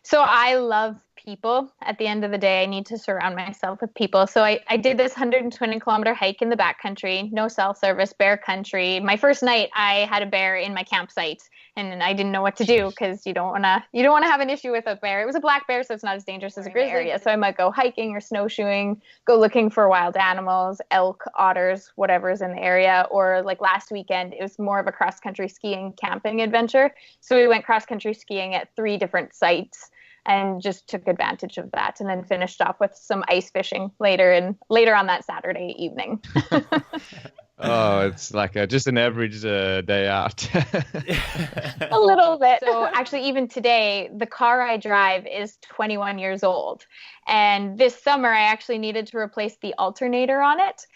So I love people. At the end of the day, I need to surround myself with people. So I did this 120-kilometer hike in the backcountry, no cell service, bear country. My first night, I had a bear in my campsite, and I didn't know what to do Jeez. because you don't wanna have an issue with a bear. It was a black bear, so it's not as dangerous as a grizzly area. So I might go hiking or snowshoeing, go looking for wild animals, elk, otters, whatever's in the area. Or like last weekend, it was more of a cross country skiing camping adventure. So we went cross country skiing at three different sites and just took advantage of that, and then finished off with some ice fishing later on that Saturday evening. Oh, it's like just an average day out. A little bit. So actually, even today, the car I drive is 21 years old. And this summer, I actually needed to replace the alternator on it.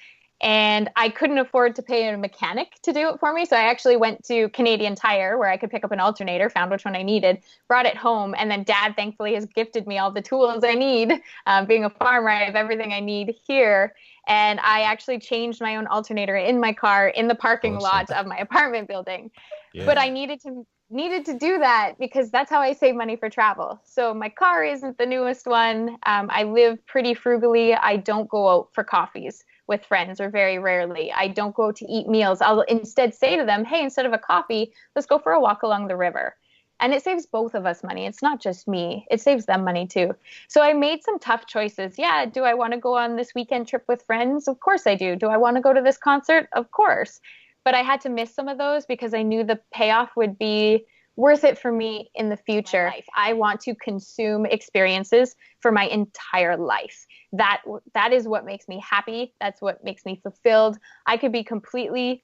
And I couldn't afford to pay a mechanic to do it for me. So I actually went to Canadian Tire where I could pick up an alternator, found which one I needed, brought it home. And then Dad, thankfully, has gifted me all the tools I need. Being a farmer, I have everything I need here. And I actually changed my own alternator in my car in the parking Awesome. lot of my apartment building. But Yeah. I needed to do that because that's how I save money for travel. So my car isn't the newest one. I live pretty frugally. I don't go out for coffees with friends, or very rarely. I don't go to eat meals. I'll instead say to them, hey, instead of a coffee, let's go for a walk along the river. And it saves both of us money. It's not just me. It saves them money too. So I made some tough choices. Yeah, do I want to go on this weekend trip with friends? Of course I do. Do I want to go to this concert? Of course. But I had to miss some of those because I knew the payoff would be worth it for me in the future. I want to consume experiences for my entire life. That is what makes me happy. That's what makes me fulfilled. I could be completely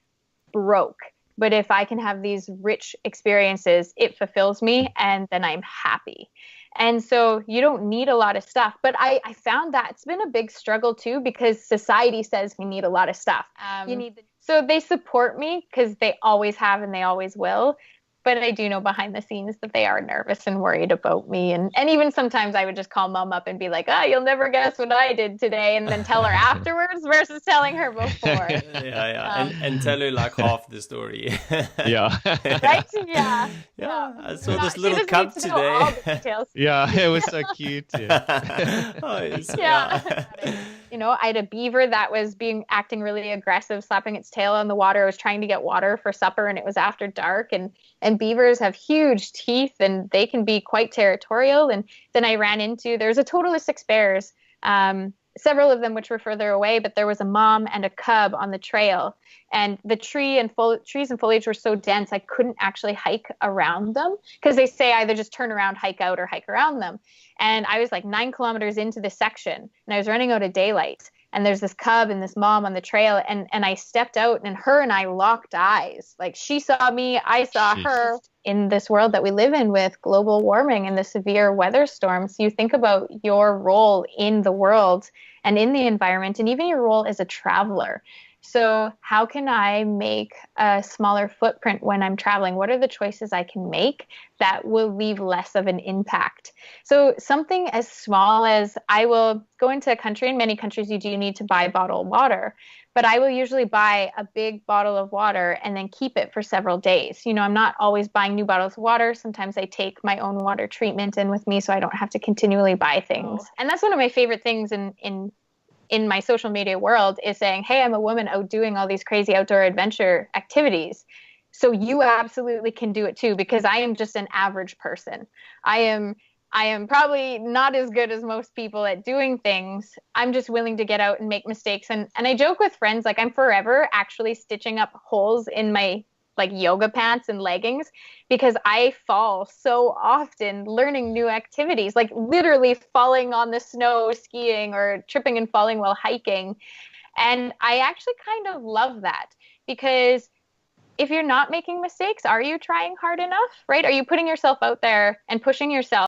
broke, but if I can have these rich experiences, it fulfills me, and then I'm happy. And so you don't need a lot of stuff. But I found that it's been a big struggle too because society says we need a lot of stuff. So they support me because they always have and they always will. But I do know behind the scenes that they are nervous and worried about me. And even sometimes I would just call mom up and be like, you'll never guess what I did today. And then tell her afterwards versus telling her before. Yeah. And tell her like half the story. Yeah. Right? Yeah. Yeah, I saw this She little doesn't cup need to know all today. the details. Yeah, it was so cute. Yeah. Oh, Yeah. I had a beaver that was acting really aggressive, slapping its tail on the water. I was trying to get water for supper, and it was after dark. And beavers have huge teeth, and they can be quite territorial. And then I ran into there's a total of six bears, several of them which were further away, but there was a mom and a cub on the trail. And the trees and foliage were so dense, I couldn't actually hike around them because they say either just turn around, hike out, or hike around them. And I was like 9 kilometers into this section, and I was running out of daylight. And there's this cub and this mom on the trail, and I stepped out, and her and I locked eyes. Like she saw me, I saw her. In this world that we live in with global warming and the severe weather storms, you think about your role in the world and in the environment, and even your role as a traveler. So how can I make a smaller footprint when I'm traveling? What are the choices I can make that will leave less of an impact? So something as small as I will go into a country, in many countries you do need to buy bottled water, but I will usually buy a big bottle of water and then keep it for several days. I'm not always buying new bottles of water. Sometimes I take my own water treatment in with me so I don't have to continually buy things. And that's one of my favorite things in my social media world is saying, hey, I'm a woman out doing all these crazy outdoor adventure activities. So you absolutely can do it too, because I am just an average person. I am probably not as good as most people at doing things. I'm just willing to get out and make mistakes. And I joke with friends, like I'm forever actually stitching up holes in my like yoga pants and leggings because I fall so often learning new activities, like literally falling on the snow skiing or tripping and falling while hiking. And I actually kind of love that because if you're not making mistakes, are you trying hard enough, right? Are you putting yourself out there and pushing yourself?